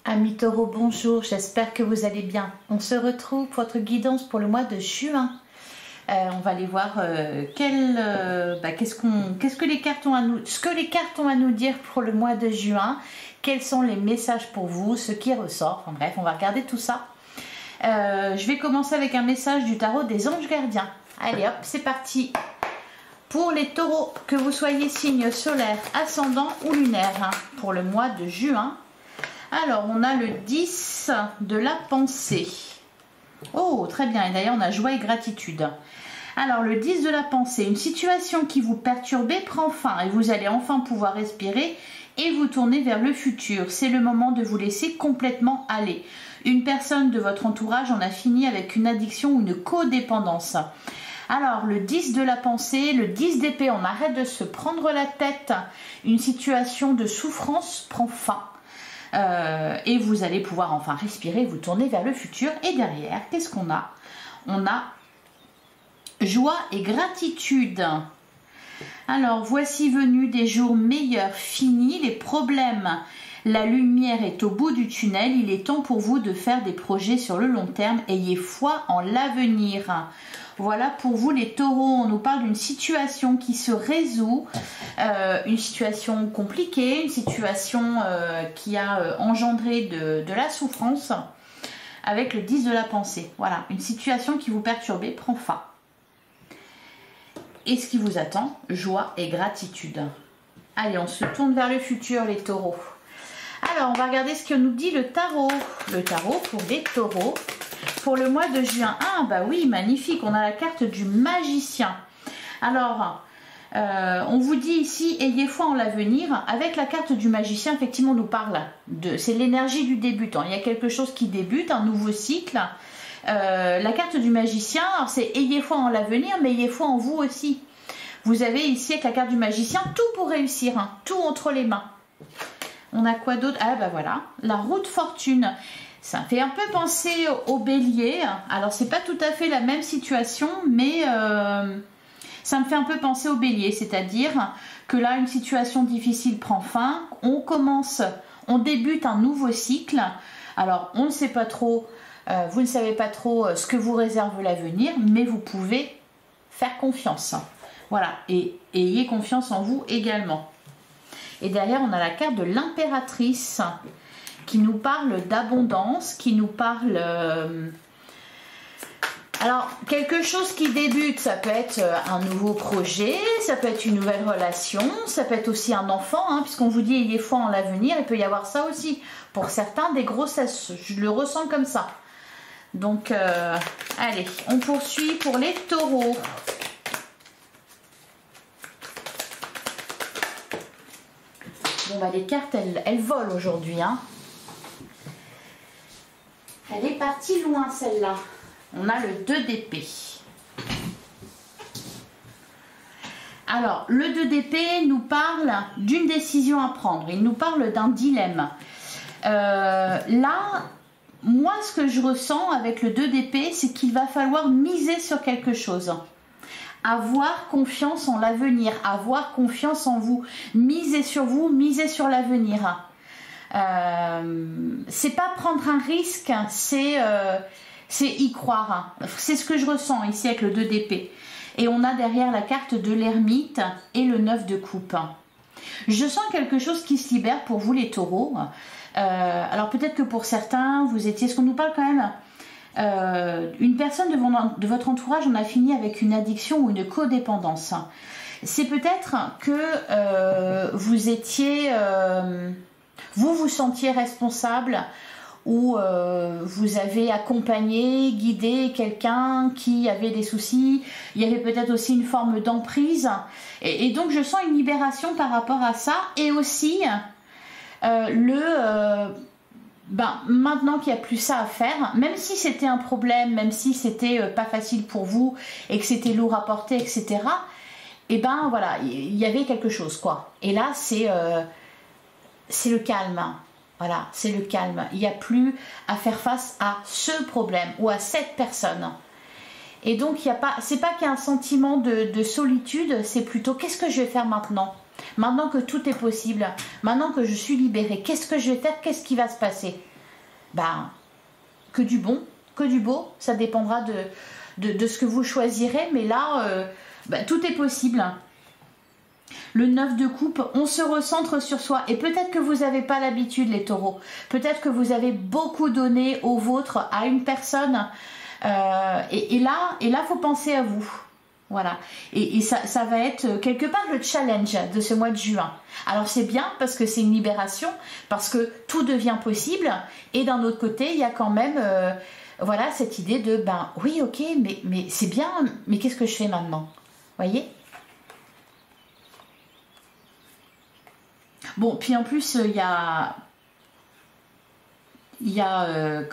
Amis taureaux, bonjour, j'espère que vous allez bien. On se retrouve pour votre guidance pour le mois de juin. On va aller voir qu'est-ce que les cartes ont à nous, ce que les cartes ont à nous dire pour le mois de juin. Quels sont les messages pour vous, ce qui ressort. Enfin bref, on va regarder tout ça. Je vais commencer avec un message du tarot des anges gardiens. Allez hop, c'est parti. Pour les taureaux, que vous soyez signe solaire, ascendant ou lunaire, pour le mois de juin. Alors, on a le 10 de la pensée. Oh, très bien. Et d'ailleurs, on a joie et gratitude. Alors, le 10 de la pensée. Une situation qui vous perturbait prend fin et vous allez enfin pouvoir respirer et vous tourner vers le futur. C'est le moment de vous laisser complètement aller. Une personne de votre entourage en a fini avec une addiction ou une codépendance. Alors, le 10 de la pensée, le 10 d'épée, on arrête de se prendre la tête. Une situation de souffrance prend fin. Et vous allez pouvoir enfin respirer, vous tourner vers le futur. Et derrière, qu'est-ce qu'on a? On a joie et gratitude. Alors, voici venus des jours meilleurs, finis les problèmes. La lumière est au bout du tunnel. Il est temps pour vous de faire des projets sur le long terme. Ayez foi en l'avenir. Voilà pour vous les taureaux, on nous parle d'une situation qui se résout, une situation compliquée, une situation qui a engendré de la souffrance avec le 10 de la pensée. Voilà, une situation qui vous perturbait prend fin. Et ce qui vous attend, joie et gratitude. Allez, on se tourne vers le futur les taureaux. Alors, on va regarder ce que nous dit le tarot. Le tarot pour les taureaux. Pour le mois de juin. Ah bah oui, magnifique, on a la carte du magicien. Alors, on vous dit ici, ayez foi en l'avenir. Avec la carte du magicien, effectivement, on nous parle de... C'est l'énergie du débutant. Il y a quelque chose qui débute, un nouveau cycle. La carte du magicien, c'est ayez foi en l'avenir, mais ayez foi en vous aussi. Vous avez ici, avec la carte du magicien, tout pour réussir, hein, tout entre les mains. On a quoi d'autre? Ah bah voilà, la roue de fortune. Ça fait un peu penser au bélier. Alors, c'est pas tout à fait la même situation, mais ça me fait un peu penser au bélier. C'est-à-dire que là, une situation difficile prend fin. On débute un nouveau cycle. Alors, on ne sait pas trop, vous ne savez pas trop ce que vous réserve l'avenir, mais vous pouvez faire confiance. Voilà, et ayez confiance en vous également. Et derrière, on a la carte de l'impératrice, qui nous parle d'abondance, qui nous parle... Alors, quelque chose qui débute, ça peut être un nouveau projet, ça peut être une nouvelle relation, ça peut être aussi un enfant, hein, puisqu'on vous dit ayez foi en l'avenir, il peut y avoir ça aussi. Pour certains, des grossesses, je le ressens comme ça. Donc, allez, on poursuit pour les taureaux. Bon, bah, les cartes, elles volent aujourd'hui, hein. Elle est partie loin celle-là. On a le 2 d'épée. Alors, le 2 d'épée nous parle d'une décision à prendre. Il nous parle d'un dilemme. Là, moi, ce que je ressens avec le 2 d'épée, c'est qu'il va falloir miser sur quelque chose. Avoir confiance en l'avenir, avoir confiance en vous. Miser sur vous, miser sur l'avenir. C'est pas prendre un risque, c'est y croire. C'est ce que je ressens ici avec le 2 d'épée. Et on a derrière la carte de l'ermite et le 9 de coupe. Je sens quelque chose qui se libère pour vous les taureaux. Alors peut-être que pour certains, vous étiez... Est-ce qu'on nous parle quand même une personne de votre entourage en a fini avec une addiction ou une codépendance. C'est peut-être que vous étiez... vous vous sentiez responsable ou vous avez accompagné, guidé quelqu'un qui avait des soucis. Il y avait peut-être aussi une forme d'emprise. Et donc, je sens une libération par rapport à ça. Et aussi, maintenant qu'il n'y a plus ça à faire, même si c'était un problème, même si c'était pas facile pour vous et que c'était lourd à porter, etc., et ben voilà, il y avait quelque chose, quoi. Et là, c'est le calme. Voilà, c'est le calme. Il n'y a plus à faire face à ce problème ou à cette personne. Et donc, c'est pas qu'il y a un sentiment de solitude, c'est plutôt qu'est-ce que je vais faire maintenant? Maintenant que tout est possible, maintenant que je suis libérée, qu'est-ce que je vais faire? Qu'est-ce qui va se passer? ben, que du bon, que du beau. Ça dépendra de ce que vous choisirez. Mais là, ben, tout est possible. Le 9 de coupe, on se recentre sur soi. Et peut-être que vous n'avez pas l'habitude, les taureaux. Peut-être que vous avez beaucoup donné au vôtre, à une personne. Et là, faut penser à vous. Voilà. Et ça va être quelque part le challenge de ce mois de juin. Alors c'est bien parce que c'est une libération, parce que tout devient possible. Et d'un autre côté, il y a quand même voilà, cette idée de, ben oui, ok, mais c'est bien, mais qu'est-ce que je fais maintenant? Voyez? Bon, puis en plus, il y a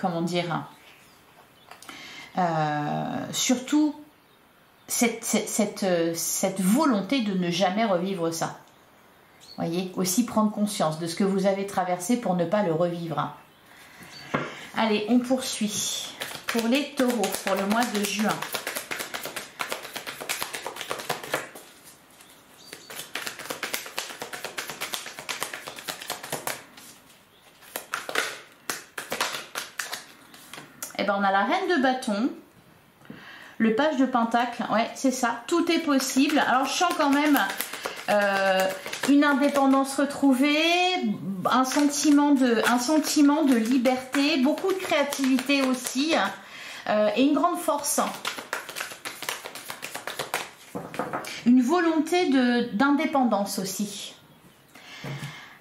comment dire, surtout cette volonté de ne jamais revivre ça. Voyez, aussi prendre conscience de ce que vous avez traversé pour ne pas le revivre. Allez, on poursuit pour les taureaux pour le mois de juin. Eh ben, on a la reine de bâton, le page de pentacle, ouais, c'est ça, tout est possible. Alors, je sens quand même une indépendance retrouvée, un sentiment de liberté, beaucoup de créativité aussi, et une grande force. Une volonté d'indépendance aussi.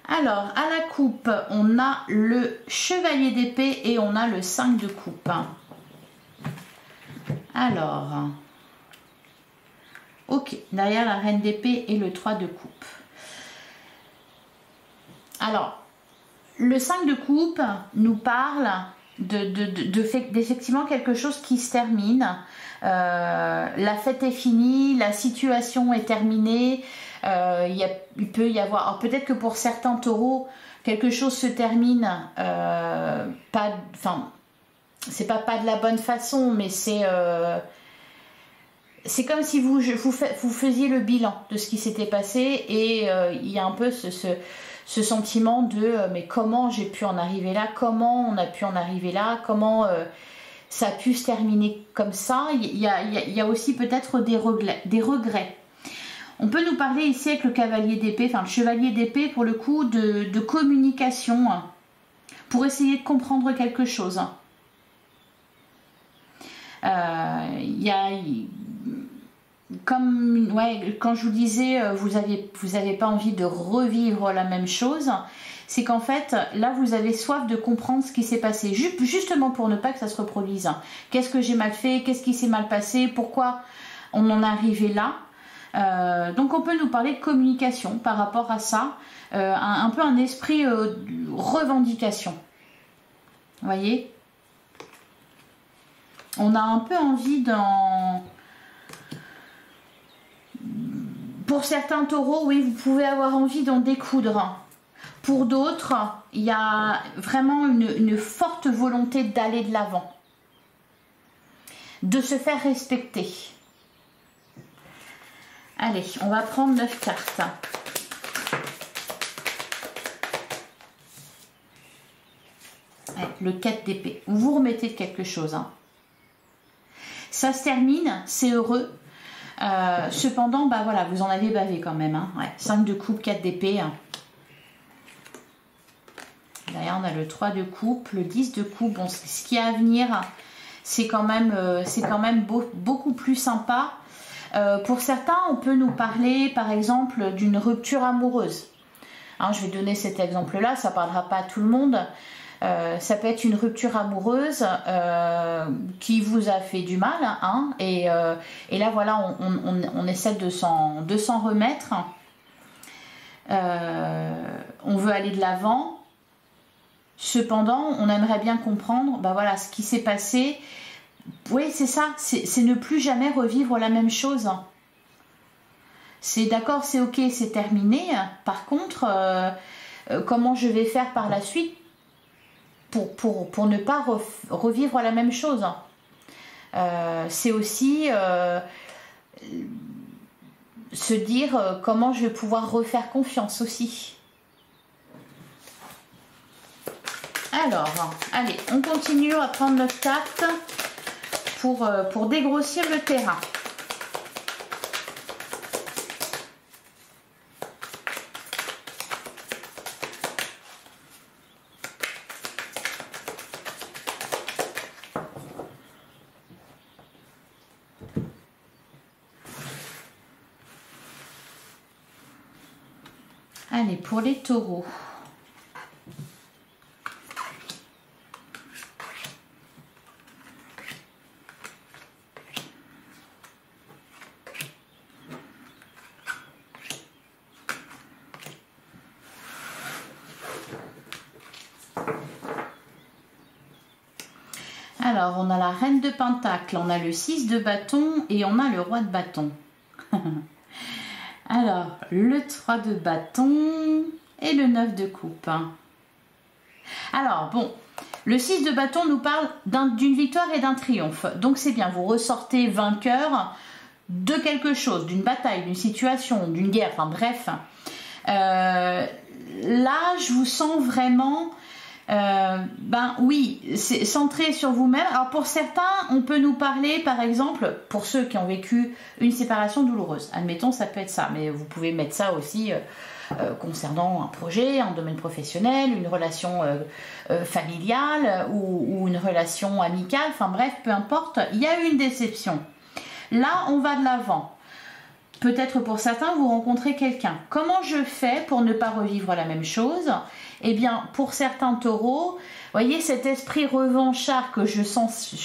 Alors, à la coupe, on a le chevalier d'épée et on a le 5 de coupe. Alors, ok, derrière la reine d'épée et le 3 de coupe. Alors, le 5 de coupe nous parle d'effectivement quelque chose qui se termine. La fête est finie, la situation est terminée. Il peut y avoir, alors peut-être que pour certains taureaux, quelque chose se termine, c'est pas de la bonne façon, mais c'est comme si vous faisiez le bilan de ce qui s'était passé et il y a un peu ce sentiment de mais comment j'ai pu en arriver là, comment on a pu en arriver là, comment ça a pu se terminer comme ça. Il y a aussi peut-être des regrets. On peut nous parler ici avec le cavalier d'épée, enfin le chevalier d'épée pour le coup de communication pour essayer de comprendre quelque chose. Comme ouais, quand je vous disais vous avez pas envie de revivre la même chose, c'est qu'en fait là vous avez soif de comprendre ce qui s'est passé justement pour ne pas que ça se reproduise. Qu'est-ce que j'ai mal fait, qu'est-ce qui s'est mal passé, pourquoi on en est arrivé là. Donc on peut nous parler de communication par rapport à ça, un peu un esprit revendication. Vous voyez, on a un peu envie pour certains taureaux, oui, vous pouvez avoir envie d'en découdre. Pour d'autres, il y a vraiment une forte volonté d'aller de l'avant, de se faire respecter. Allez, on va prendre 9 cartes. Allez, le 4 d'épée. Vous vous remettez de quelque chose. Hein. Ça se termine, c'est heureux. Cependant, bah voilà, vous en avez bavé quand même. Hein. Ouais, 5 de coupe, 4 d'épée. Hein. Derrière, on a le 3 de coupe, le 10 de coupe. Bon, ce qui est à venir, c'est quand même beaucoup plus sympa. Pour certains, on peut nous parler par exemple d'une rupture amoureuse. Hein, je vais donner cet exemple-là, ça ne parlera pas à tout le monde. Ça peut être une rupture amoureuse qui vous a fait du mal. Hein, et là, voilà, on essaie de s'en remettre. On veut aller de l'avant. Cependant, on aimerait bien comprendre bah voilà, ce qui s'est passé. Oui, c'est ça, c'est ne plus jamais revivre la même chose. C'est d'accord, c'est ok, c'est terminé. Par contre, comment je vais faire par la suite pour ne pas revivre la même chose. C'est aussi se dire comment je vais pouvoir refaire confiance aussi. Alors, allez, on continue à prendre notre carte pour dégrossir le terrain. Allez, pour les taureaux. Alors, on a la reine de pentacle, on a le 6 de bâton et on a le roi de bâton. Alors, le 3 de bâton et le 9 de coupe. Alors, bon, le 6 de bâton nous parle d'une victoire et d'un triomphe. Donc, c'est bien, vous ressortez vainqueur de quelque chose, d'une bataille, d'une situation, d'une guerre, enfin bref. Là, je vous sens vraiment... ben oui, c'est centré sur vous-même. Alors pour certains, on peut nous parler, par exemple, pour ceux qui ont vécu une séparation douloureuse. Admettons, ça peut être ça, mais vous pouvez mettre ça aussi concernant un projet, un domaine professionnel, une relation familiale ou une relation amicale. Enfin bref, peu importe, il y a eu une déception. Là, on va de l'avant. Peut-être pour certains, vous rencontrez quelqu'un. Comment je fais pour ne pas revivre la même chose? Eh bien, pour certains taureaux, voyez, cet esprit revanchard que je sens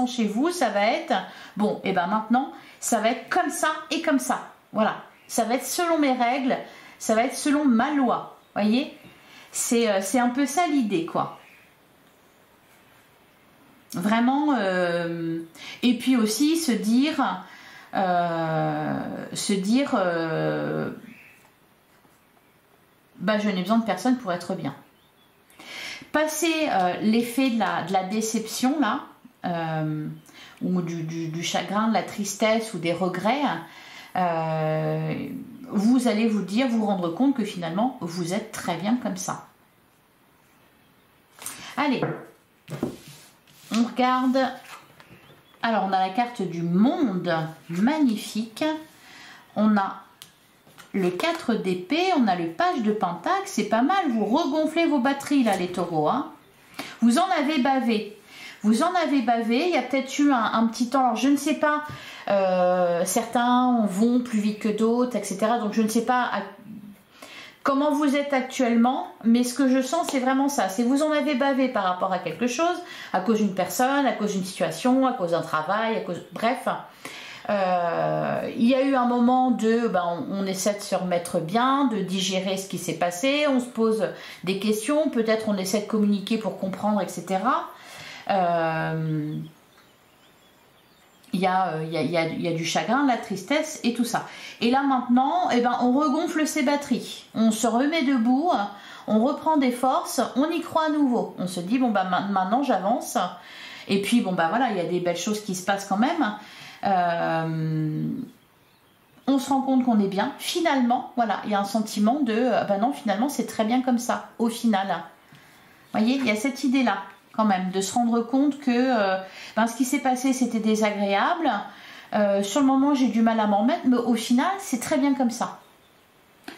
chez vous, ça va être, bon, et bien maintenant, ça va être comme ça et comme ça. Voilà, ça va être selon mes règles, ça va être selon ma loi. Voyez, c'est un peu ça l'idée, quoi. Vraiment, et puis aussi se dire... bah, je n'ai besoin de personne pour être bien. Passer l'effet de la déception là, ou du chagrin, de la tristesse ou des regrets, vous allez vous rendre compte que finalement vous êtes très bien comme ça. Allez, on regarde. Alors, on a la carte du monde, magnifique. On a le 4 d'épée, on a le page de pentacle, c'est pas mal. Vous regonflez vos batteries, là, les taureaux. Hein. Vous en avez bavé. Vous en avez bavé. Il y a peut-être eu un petit temps. Alors, je ne sais pas. Certains vont plus vite que d'autres, etc. Donc, je ne sais pas comment vous êtes actuellement, mais ce que je sens, c'est vraiment ça. C'est vous en avez bavé par rapport à quelque chose, à cause d'une personne, à cause d'une situation, à cause d'un travail, bref. Il y a eu un moment de, on essaie de se remettre bien, de digérer ce qui s'est passé, on se pose des questions, peut-être on essaie de communiquer pour comprendre, etc. Il y a du chagrin, de la tristesse et tout ça. Et là maintenant, on regonfle ses batteries. On se remet debout, on reprend des forces, on y croit à nouveau. On se dit, bon maintenant j'avance. Et puis voilà, il y a des belles choses qui se passent quand même. On se rend compte qu'on est bien. Finalement, voilà, il y a un sentiment de, non, finalement c'est très bien comme ça, au final. Vous voyez, il y a cette idée-là. Quand même, de se rendre compte que ce qui s'est passé c'était désagréable, sur le moment j'ai du mal à m'en remettre, mais au final c'est très bien comme ça.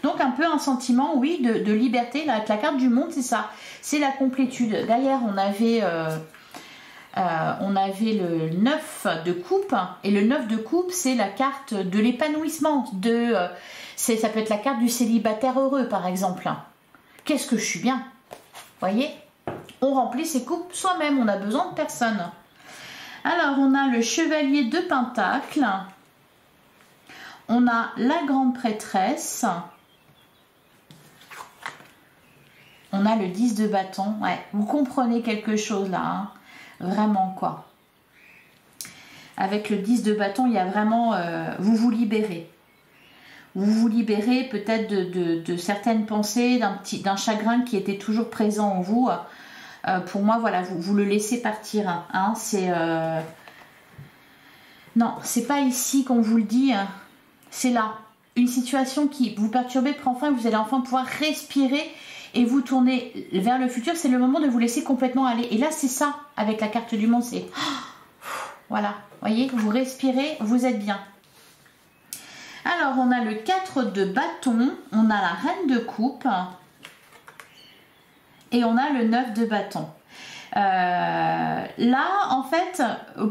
Donc un peu un sentiment, oui, de liberté. Là, avec la carte du monde, c'est ça, c'est la complétude. Derrière on avait le 9 de coupe, et le 9 de coupe c'est la carte de l'épanouissement, ça peut être la carte du célibataire heureux par exemple. Qu'est-ce que je suis bien, voyez. On remplit ses coupes soi-même, on a besoin de personne. Alors, on a le chevalier de pentacle. On a la grande prêtresse. On a le 10 de bâton. Ouais, vous comprenez quelque chose là. Hein. Vraiment, quoi. Avec le 10 de bâton, il y a vraiment... vous vous libérez. Vous vous libérez peut-être de certaines pensées, d'un chagrin qui était toujours présent en vous. Pour moi, voilà, vous le laissez partir. Hein, non, c'est pas ici qu'on vous le dit. C'est là. Une situation qui vous perturbait, enfin, vous allez enfin pouvoir respirer et vous tournez vers le futur, c'est le moment de vous laisser complètement aller. Et là, c'est ça, avec la carte du monde, c'est... Voilà, voyez, vous respirez, vous êtes bien. Alors, on a le 4 de bâton, on a la reine de coupe et on a le 9 de bâton. Là, en fait,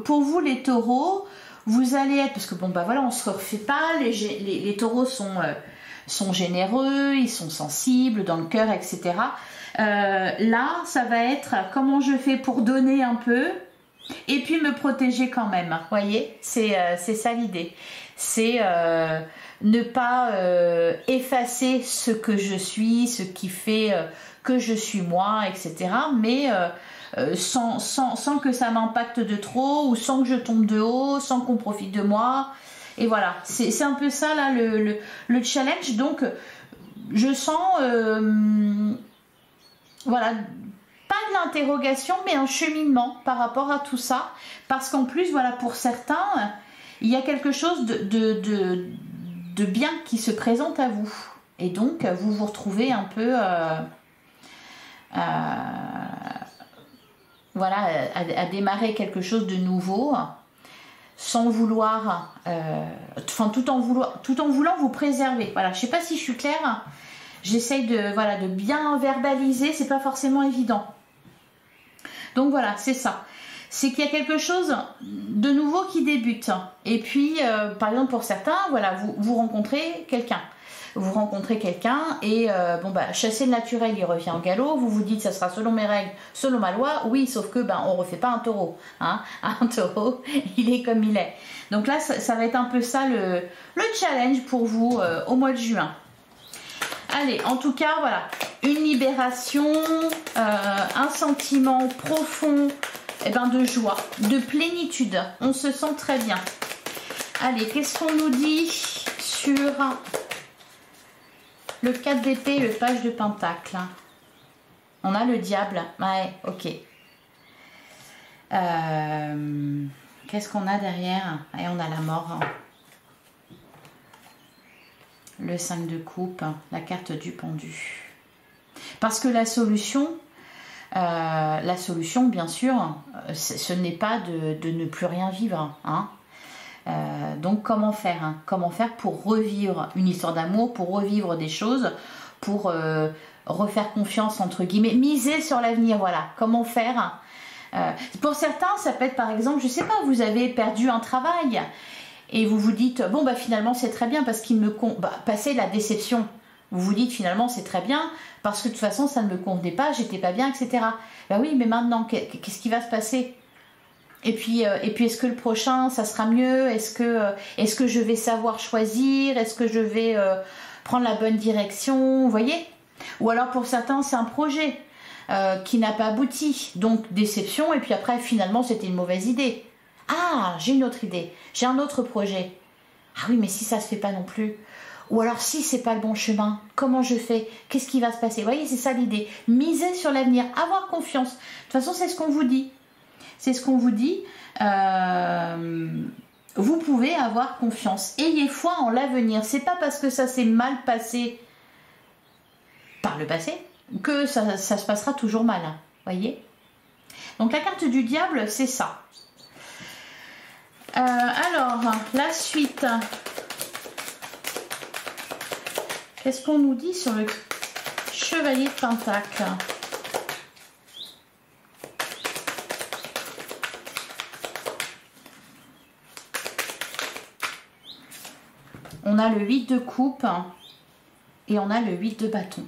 pour vous les taureaux, vous allez être... Parce que bon, bah voilà, on se refait pas, les taureaux sont généreux, ils sont sensibles dans le cœur, etc. Là, ça va être comment je fais pour donner un peu et puis me protéger quand même. Vous voyez, c'est ça l'idée. C'est ne pas effacer ce que je suis, ce qui fait que je suis moi, etc. Mais sans que ça m'impacte de trop ou sans que je tombe de haut, sans qu'on profite de moi. Et voilà, c'est un peu ça là le challenge. Donc je sens voilà, pas de l'interrogation mais un cheminement par rapport à tout ça, parce qu'en plus voilà, pour certains il y a quelque chose de bien qui se présente à vous, et donc vous vous retrouvez un peu voilà, à démarrer quelque chose de nouveau sans vouloir, enfin tout en voulant vous préserver. Voilà, je sais pas si je suis claire. J'essaye voilà, de bien verbaliser, c'est pas forcément évident. Donc voilà, c'est ça. C'est qu'il y a quelque chose de nouveau qui débute. Et puis, par exemple, pour certains, voilà, vous rencontrez quelqu'un. Vous rencontrez quelqu'un et bon bah, chasser le naturel, il revient au galop. Vous vous dites, ça sera selon mes règles, selon ma loi. Oui, sauf que ben, on refait pas un taureau. Hein. Un taureau, il est comme il est. Donc là, ça va être un peu ça le challenge pour vous au mois de juin. Allez, en tout cas, voilà, une libération, un sentiment profond, eh ben, de joie, de plénitude. On se sent très bien. Allez, qu'est-ce qu'on nous dit sur le 4 d'épée et le page de pentacle? On a le diable. Ouais, ok. Qu'est-ce qu'on a derrière? Et on a la mort. Le 5 de coupe, la carte du pendu. Parce que la solution, bien sûr, ce n'est pas de ne plus rien vivre. Hein. Donc comment faire, hein? Comment faire pour revivre une histoire d'amour, pour revivre des choses, pour refaire confiance, entre guillemets, miser sur l'avenir, voilà. Comment faire? Pour certains, ça peut être par exemple, je sais pas, vous avez perdu un travail et vous vous dites, bon bah finalement c'est très bien parce qu'il me passer la déception. Vous vous dites finalement c'est très bien parce que de toute façon ça ne me convenait pas, j'étais pas bien, etc. Ben oui, mais maintenant qu'est-ce qui va se passer? Et puis est-ce que le prochain ça sera mieux? Est-ce que je vais savoir choisir? Est-ce que je vais prendre la bonne direction? Vous voyez? Ou alors pour certains c'est un projet qui n'a pas abouti, donc déception, et puis après finalement c'était une mauvaise idée. Ah, j'ai une autre idée, j'ai un autre projet. Ah oui, mais si ça se fait pas non plus, ou alors si c'est pas le bon chemin, comment je fais? Qu'est-ce qui va se passer? Vous voyez, c'est ça l'idée. Miser sur l'avenir, avoir confiance. De toute façon, c'est ce qu'on vous dit. C'est ce qu'on vous dit. Vous pouvez avoir confiance. Ayez foi en l'avenir. C'est pas parce que ça s'est mal passé par le passé que ça se passera toujours mal. Voyez? Donc la carte du diable, c'est ça. Alors, la suite. Qu'est-ce qu'on nous dit sur le chevalier de pentacle? On a le 8 de coupe et on a le 8 de bâton.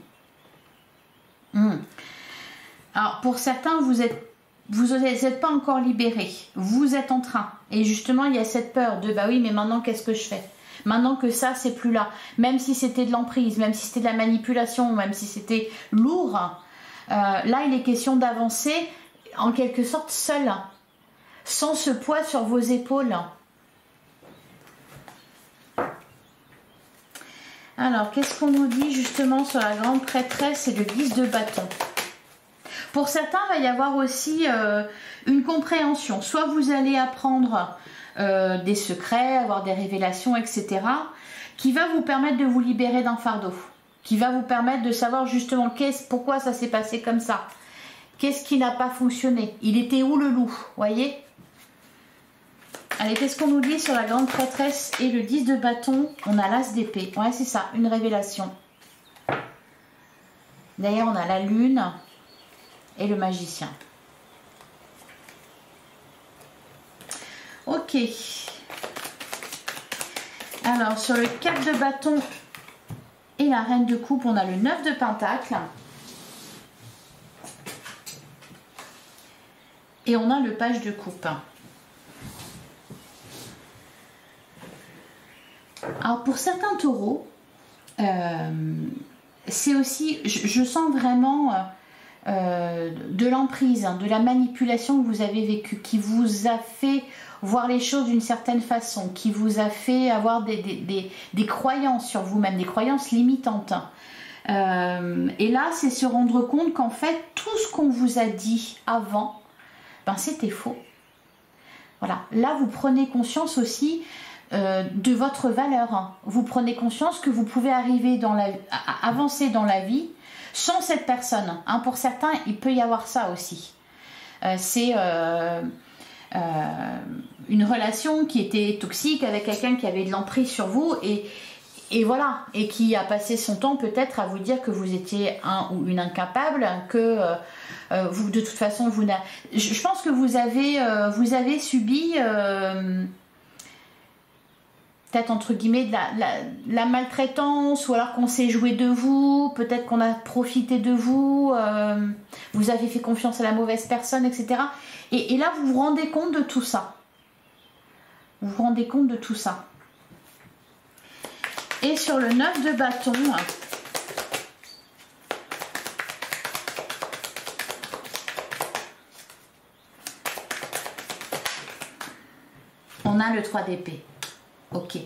Alors, pour certains, vous n'êtes pas encore libéré. Vous êtes en train. Et justement, il y a cette peur de, bah oui, mais maintenant, qu'est-ce que je fais? Maintenant que ça, c'est plus là. Même si c'était de l'emprise, même si c'était de la manipulation, même si c'était lourd, là, il est question d'avancer en quelque sorte seul, sans ce poids sur vos épaules. Alors, qu'est-ce qu'on nous dit justement sur la grande prêtresse et le 10 de bâton? Pour certains, il va y avoir aussi une compréhension. Soit vous allez apprendre des secrets, avoir des révélations, etc. qui va vous permettre de vous libérer d'un fardeau. qui va vous permettre de savoir justement pourquoi ça s'est passé comme ça. Qu'est-ce qui n'a pas fonctionné? Il était où le loup? Voyez? Allez, qu'est-ce qu'on nous dit sur la grande prêtresse et le 10 de bâton? On a l'as d'épée. Ouais, c'est ça, une révélation. D'ailleurs, on a la lune et le magicien. Ok. Alors, sur le 4 de bâton et la reine de coupe, on a le 9 de pentacle. Et on a le page de coupe. Alors, pour certains taureaux, c'est aussi, je sens vraiment de l'emprise, hein, de la manipulation que vous avez vécue, qui vous a fait voir les choses d'une certaine façon, qui vous a fait avoir des croyances sur vous-même, des croyances limitantes. Et là, c'est se rendre compte qu'en fait, tout ce qu'on vous a dit avant, ben, c'était faux. Voilà, là, vous prenez conscience aussi de votre valeur. Hein. Vous prenez conscience que vous pouvez arriver à avancer dans la vie sans cette personne. Hein. Pour certains, il peut y avoir ça aussi. C'est une relation qui était toxique avec quelqu'un qui avait de l'emprise sur vous et voilà, et qui a passé son temps peut-être à vous dire que vous étiez un ou une incapable, que vous de toute façon vous n'avez... Je pense que vous avez subi peut-être entre guillemets de la maltraitance, ou alors qu'on s'est joué de vous, peut-être qu'on a profité de vous, vous avez fait confiance à la mauvaise personne, etc. Et là, vous vous rendez compte de tout ça. Vous vous rendez compte de tout ça. Et sur le 9 de bâton, on a le 3 d'épée. Ok.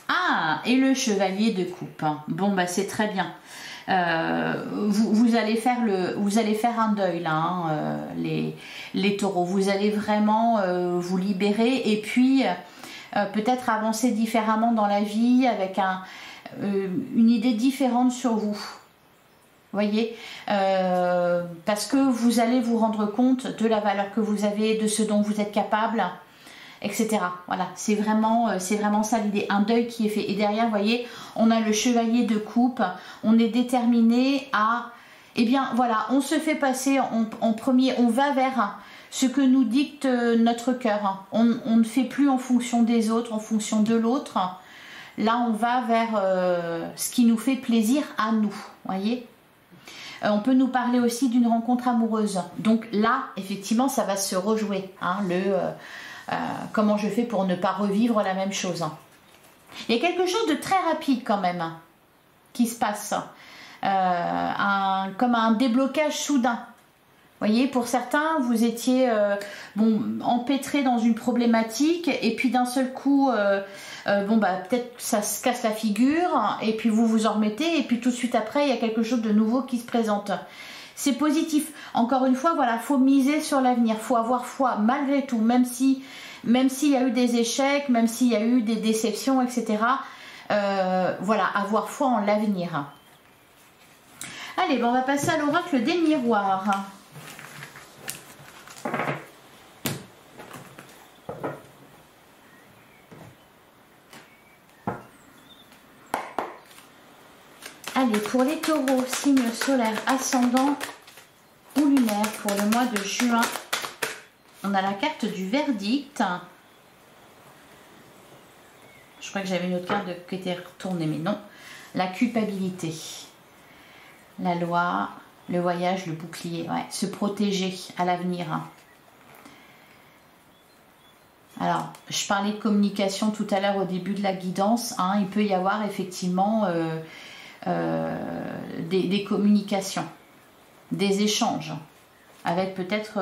Ah, et le chevalier de coupe. Bon, bah c'est très bien. Vous allez faire un deuil là, hein, les taureaux. Vous allez vraiment vous libérer et puis peut-être avancer différemment dans la vie avec une idée différente sur vous. Voyez, parce que vous allez vous rendre compte de la valeur que vous avez, de ce dont vous êtes capable, etc. Voilà, c'est vraiment ça l'idée, un deuil qui est fait. Et derrière, vous voyez, on a le chevalier de coupe, on est déterminé à, eh bien voilà, on se fait passer en premier, on va vers ce que nous dicte notre cœur. On ne fait plus en fonction des autres, en fonction de l'autre. Là, on va vers ce qui nous fait plaisir à nous, voyez. On peut nous parler aussi d'une rencontre amoureuse. Donc là, effectivement, ça va se rejouer. Hein, comment je fais pour ne pas revivre la même chose. Il y a quelque chose de très rapide quand même qui se passe. Comme un déblocage soudain. Vous voyez, pour certains, vous étiez empêtrés dans une problématique et puis d'un seul coup... peut-être ça se casse la figure et puis vous vous en remettez et puis tout de suite après il y a quelque chose de nouveau qui se présente. C'est positif. Encore une fois, voilà, faut miser sur l'avenir, faut avoir foi malgré tout, même s'il y a eu des échecs, même s'il y a eu des déceptions, etc. Voilà, avoir foi en l'avenir. Allez, on va passer à l'oracle des miroirs. Allez, pour les taureaux, signe solaire, ascendant ou lunaire, pour le mois de juin, on a la carte du verdict. Je crois que j'avais une autre carte qui était retournée, mais non. La culpabilité, la loi, le voyage, le bouclier, ouais, se protéger à l'avenir. Alors, je parlais de communication tout à l'heure au début de la guidance. Hein, il peut y avoir effectivement... des communications, des échanges avec peut-être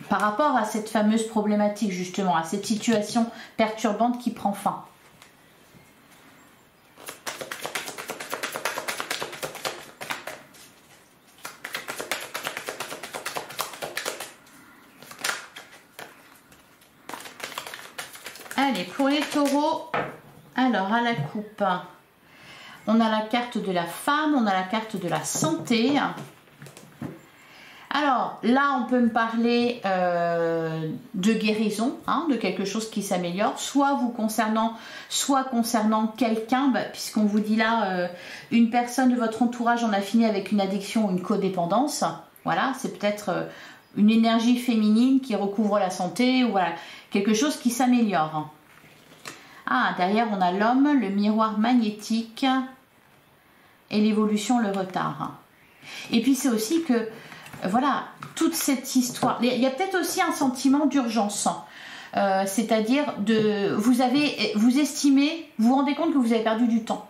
par rapport à cette fameuse problématique justement, à cette situation perturbante qui prend fin. Allez, pour les taureaux, alors à la coupe, on a la carte de la femme, on a la carte de la santé. Alors là, on peut me parler de guérison, hein, de quelque chose qui s'améliore, soit vous concernant, soit concernant quelqu'un, puisqu'on vous dit là, une personne de votre entourage en a fini avec une addiction ou une codépendance. Voilà, c'est peut-être une énergie féminine qui recouvre la santé, ou voilà, quelque chose qui s'améliore. Ah, derrière, on a l'homme, le miroir magnétique et l'évolution, le retard. Et puis c'est aussi que voilà, toute cette histoire, il y a peut-être aussi un sentiment d'urgence, c'est-à-dire vous estimez, vous vous rendez compte que vous avez perdu du temps.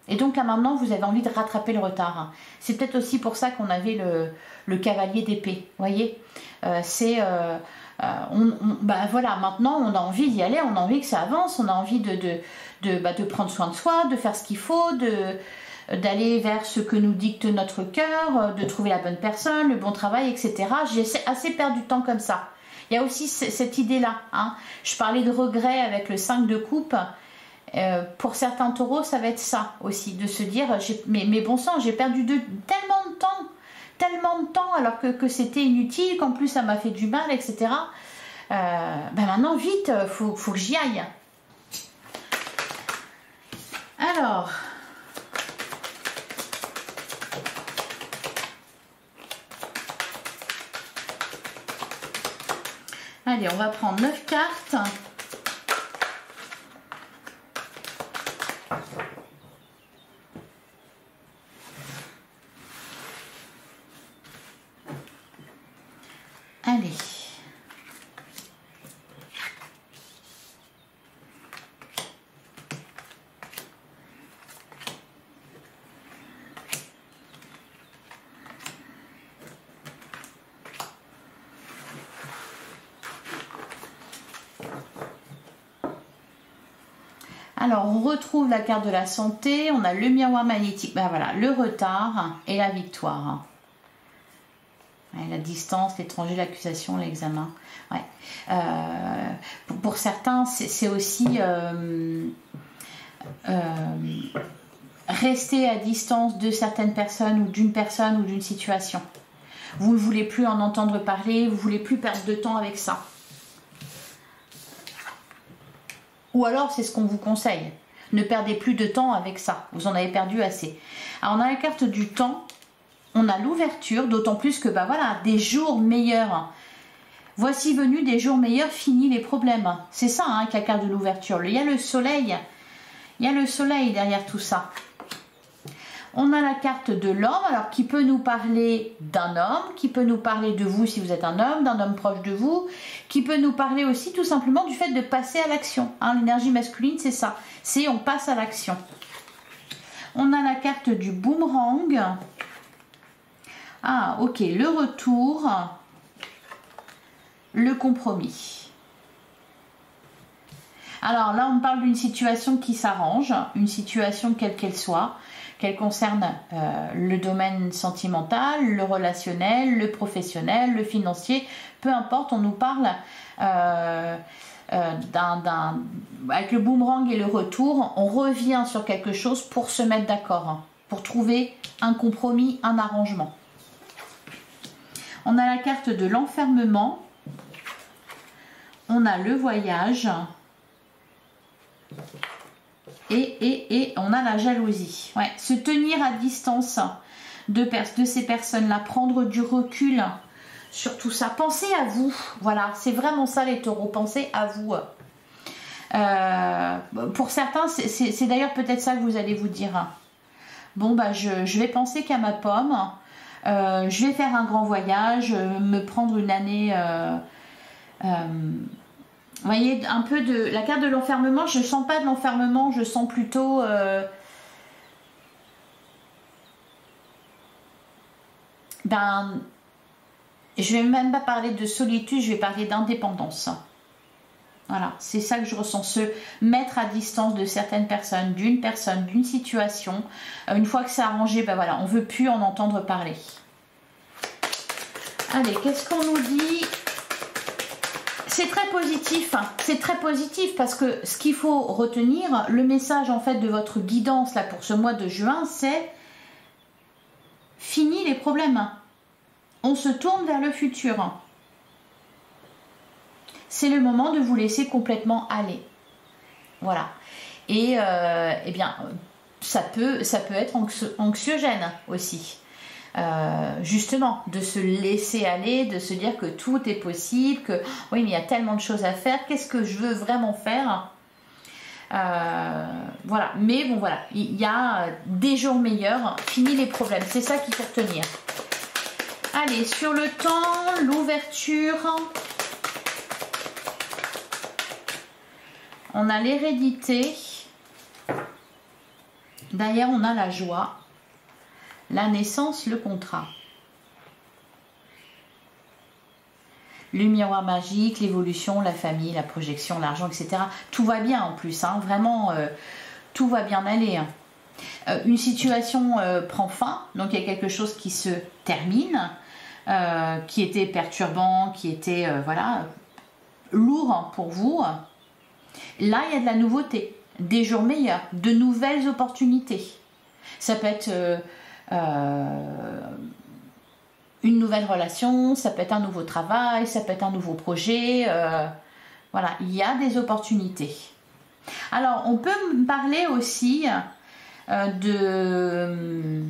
Et donc là maintenant, vous avez envie de rattraper le retard. C'est peut-être aussi pour ça qu'on avait le cavalier d'épée, vous voyez. Voilà, maintenant on a envie d'y aller, on a envie que ça avance, on a envie de prendre soin de soi, de faire ce qu'il faut, d'aller vers ce que nous dicte notre cœur, de trouver la bonne personne, le bon travail, etc. J'ai assez perdu de temps comme ça. Il y a aussi cette idée-là. Hein. Je parlais de regret avec le 5 de coupe. Pour certains taureaux, ça va être ça aussi, de se dire, mais bon sang, j'ai perdu tellement de temps, alors que c'était inutile, qu'en plus ça m'a fait du mal, etc. Maintenant, vite, faut que j'y aille. Alors... Allez, on va prendre 9 cartes. Allez. Alors, on retrouve la carte de la santé, on a le miroir magnétique, voilà, le retard et la victoire. Ouais, la distance, l'étranger, l'accusation, l'examen. Ouais. Pour certains, c'est aussi rester à distance de certaines personnes ou d'une situation. Vous ne voulez plus en entendre parler, vous ne voulez plus perdre de temps avec ça. Ou alors, c'est ce qu'on vous conseille. Ne perdez plus de temps avec ça. Vous en avez perdu assez. Alors, on a la carte du temps. On a l'ouverture. D'autant plus que, voilà, des jours meilleurs. Voici venu des jours meilleurs, fini les problèmes. C'est ça, hein, la carte de l'ouverture. Il y a le soleil. Il y a le soleil derrière tout ça. On a la carte de l'homme, alors qui peut nous parler d'un homme, qui peut nous parler de vous si vous êtes un homme, d'un homme proche de vous, qui peut nous parler aussi tout simplement du fait de passer à l'action. Hein, l'énergie masculine, c'est ça, c'est on passe à l'action. On a la carte du boomerang. Ah, ok, le retour, le compromis. Alors là, on parle d'une situation qui s'arrange, une situation quelle qu'elle soit, qu'elle concerne le domaine sentimental, le relationnel, le professionnel, le financier, peu importe, on nous parle avec le boomerang et le retour, on revient sur quelque chose pour se mettre d'accord, hein, pour trouver un compromis, un arrangement. On a la carte de l'enfermement, on a le voyage, et on a la jalousie. Ouais, se tenir à distance de ces personnes-là, prendre du recul sur tout ça. Pensez à vous. Voilà, c'est vraiment ça les taureaux. Pensez à vous. Pour certains, c'est d'ailleurs peut-être ça que vous allez vous dire. Bon, je vais penser qu'à ma pomme. Je vais faire un grand voyage, me prendre une année... vous voyez, un peu de la carte de l'enfermement, je ne sens pas de l'enfermement, je sens plutôt je vais même pas parler de solitude, je vais parler d'indépendance. Voilà, c'est ça que je ressens, se mettre à distance de certaines personnes, d'une situation. Une fois que c'est arrangé, voilà, on ne veut plus en entendre parler. Allez, qu'est-ce qu'on nous dit c'est très positif, hein. C'est très positif parce que ce qu'il faut retenir, le message en fait de votre guidance là pour ce mois de juin, c'est fini les problèmes. On se tourne vers le futur. C'est le moment de vous laisser complètement aller. Voilà. Et eh bien, ça peut être anxiogène aussi. Justement, de se laisser aller, de se dire que tout est possible, que oui, mais il y a tellement de choses à faire, qu'est-ce que je veux vraiment faire? Voilà, mais bon, voilà, il y a des jours meilleurs, fini les problèmes, c'est ça qu'il faut retenir. Allez, sur le temps, l'ouverture, on a l'hérédité, derrière on a la joie, la naissance, le contrat. Le miroir magique, l'évolution, la famille, la projection, l'argent, etc. Tout va bien en plus, hein, vraiment, tout va bien aller. Hein. Une situation prend fin, donc il y a quelque chose qui se termine, qui était perturbant, qui était voilà, lourd pour vous. Là, il y a de la nouveauté, des jours meilleurs, de nouvelles opportunités. Ça peut être une nouvelle relation, ça peut être un nouveau travail, ça peut être un nouveau projet. Voilà, il y a des opportunités. Alors, on peut me parler aussi de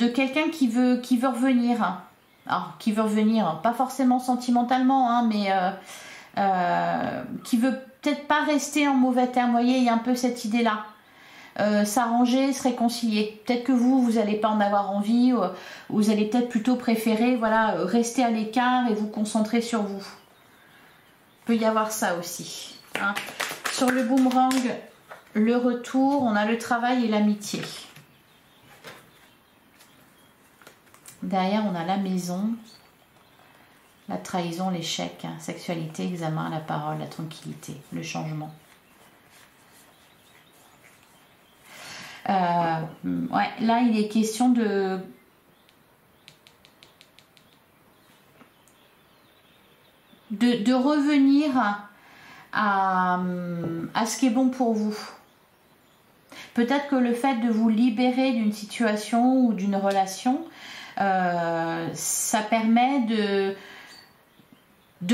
quelqu'un qui veut revenir. Alors, qui veut revenir, pas forcément sentimentalement, hein, mais qui veut peut-être pas rester en mauvais terme. Vous voyez, il y a un peu cette idée-là. S'arranger, se réconcilier. Peut-être que vous n'allez pas en avoir envie, ou vous allez peut-être plutôt préférer voilà, rester à l'écart et vous concentrer sur vous. Il peut y avoir ça aussi. Hein. Sur le boomerang, le retour, on a le travail et l'amitié. Derrière, on a la maison, la trahison, l'échec, hein, sexualité, examen, la parole, la tranquillité, le changement. Ouais, là, il est question de revenir à ce qui est bon pour vous. Peut-être que le fait de vous libérer d'une situation ou d'une relation, ça permet de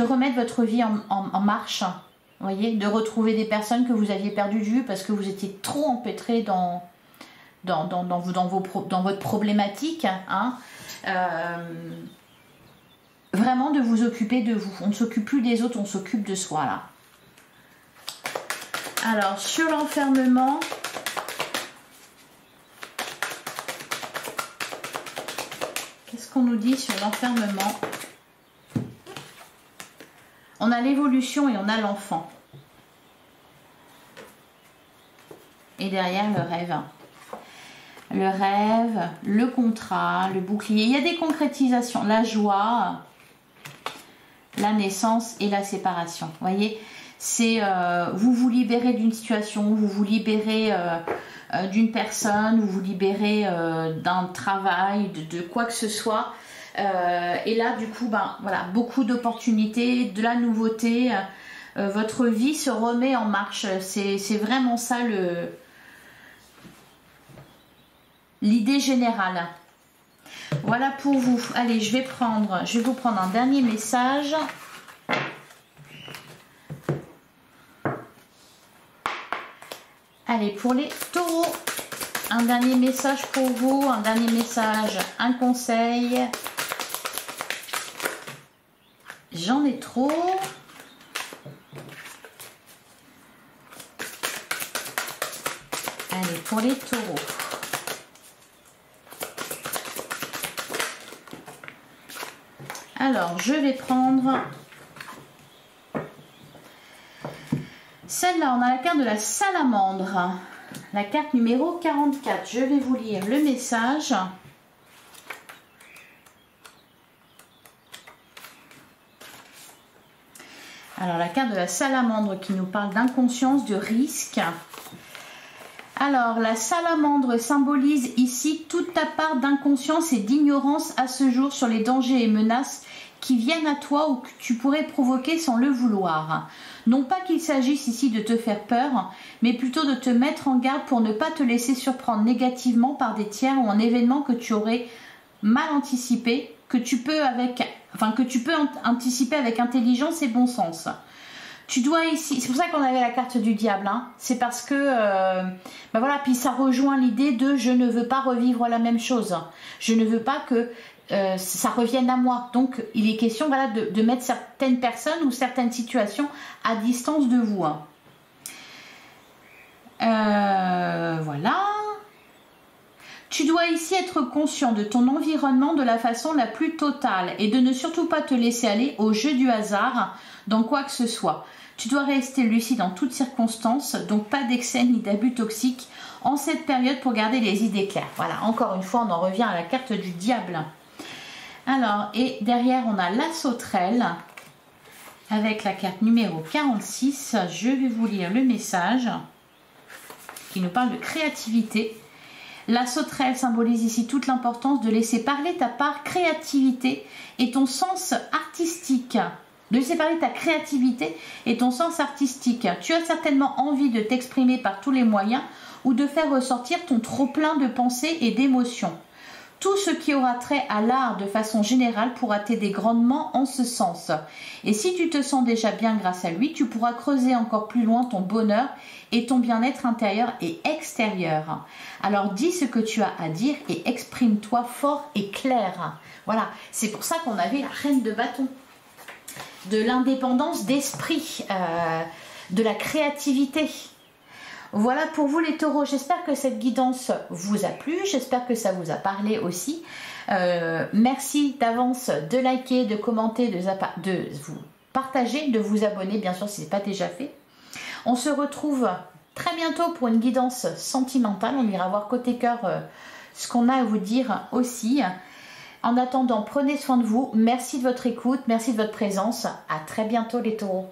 remettre votre vie en marche, vous voyez, de retrouver des personnes que vous aviez perdues de vue parce que vous étiez trop empêtrés dans votre problématique, hein. Vraiment de vous occuper de vous. On ne s'occupe plus des autres, on s'occupe de soi là. Alors sur l'enfermement, qu'est-ce qu'on nous dit sur l'enfermement? On a l'évolution et on a l'enfant. Et derrière le rêve. Le rêve, le contrat, le bouclier. Il y a des concrétisations. La joie, la naissance et la séparation. Vous voyez, c'est vous vous libérez d'une situation, vous vous libérez d'une personne, vous vous libérez d'un travail, de quoi que ce soit. Et là, du coup, ben, voilà, beaucoup d'opportunités, de la nouveauté. Votre vie se remet en marche. C'est vraiment ça l'idée générale. Voilà pour vous. Allez, je vais vous prendre un dernier message. Allez, pour les taureaux, un dernier message pour vous, un dernier message, un conseil. J'en ai trop. Allez, pour les taureaux. Alors, je vais prendre celle-là. On a la carte de la salamandre. La carte numéro 44. Je vais vous lire le message. Alors, la carte de la salamandre qui nous parle d'inconscience, de risque. Alors, la salamandre symbolise ici toute ta part d'inconscience et d'ignorance à ce jour sur les dangers et menaces qui viennent à toi ou que tu pourrais provoquer sans le vouloir. Non pas qu'il s'agisse ici de te faire peur, mais plutôt de te mettre en garde pour ne pas te laisser surprendre négativement par des tiers ou un événement que tu aurais mal anticipé, que tu peux anticiper avec intelligence et bon sens. Tu dois ici, c'est pour ça qu'on avait la carte du diable, hein. C'est parce que, voilà, puis ça rejoint l'idée de je ne veux pas revivre la même chose. Je ne veux pas que ça revienne à moi. Donc, il est question, voilà, de mettre certaines personnes ou certaines situations à distance de vous. Hein. Voilà. Tu dois ici être conscient de ton environnement de la façon la plus totale et de ne surtout pas te laisser aller au jeu du hasard dans quoi que ce soit. Tu dois rester lucide en toutes circonstances, donc pas d'excès ni d'abus toxiques en cette période pour garder les idées claires. Voilà, encore une fois, on en revient à la carte du diable. Alors, et derrière, on a la sauterelle avec la carte numéro 46. Je vais vous lire le message qui nous parle de créativité. La sauterelle symbolise ici toute l'importance de laisser parler ta part créativité et ton sens artistique. De laisser parler ta créativité et ton sens artistique. Tu as certainement envie de t'exprimer par tous les moyens ou de faire ressortir ton trop-plein de pensées et d'émotions. Tout ce qui aura trait à l'art de façon générale pourra t'aider grandement en ce sens. Et si tu te sens déjà bien grâce à lui, tu pourras creuser encore plus loin ton bonheur et ton bien-être intérieur et extérieur. Alors dis ce que tu as à dire et exprime-toi fort et clair. Voilà, c'est pour ça qu'on avait la reine de bâton. De l'indépendance d'esprit, de la créativité. Voilà pour vous les taureaux, j'espère que cette guidance vous a plu, j'espère que ça vous a parlé aussi. Merci d'avance de liker, de commenter, de vous partager, de vous abonner bien sûr si ce n'est pas déjà fait. On se retrouve très bientôt pour une guidance sentimentale, on ira voir côté cœur ce qu'on a à vous dire aussi. En attendant, prenez soin de vous, merci de votre écoute, merci de votre présence, à très bientôt les taureaux.